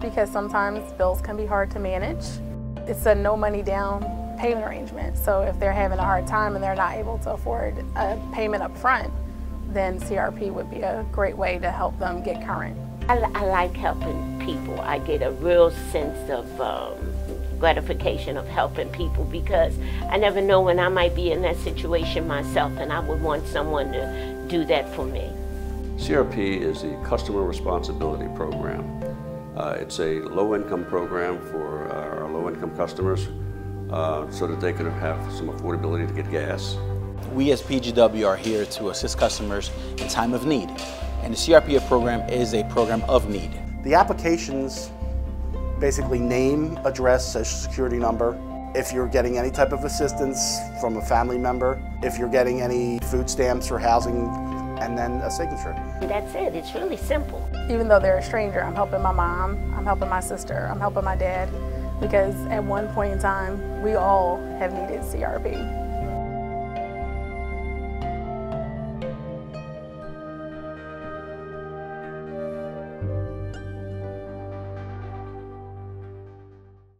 because sometimes bills can be hard to manage. It's a no money down payment arrangement, so if they're having a hard time and they're not able to afford a payment up front, then CRP would be a great way to help them get current. I like helping people. I get a real sense of gratification of helping people, because I never know when I might be in that situation myself, and I would want someone to do that for me. CRP is the Customer Responsibility Program. It's a low-income program for our low-income customers so that they can have some affordability to get gas. We as PGW are here to assist customers in time of need, and the CRP program is a program of need. The applications basically name, address, social security number, if you're getting any type of assistance from a family member, if you're getting any food stamps or housing, and then a signature. That's it. It's really simple. Even though they're a stranger, I'm helping my mom, I'm helping my sister, I'm helping my dad, because at one point in time, we all have needed CRP.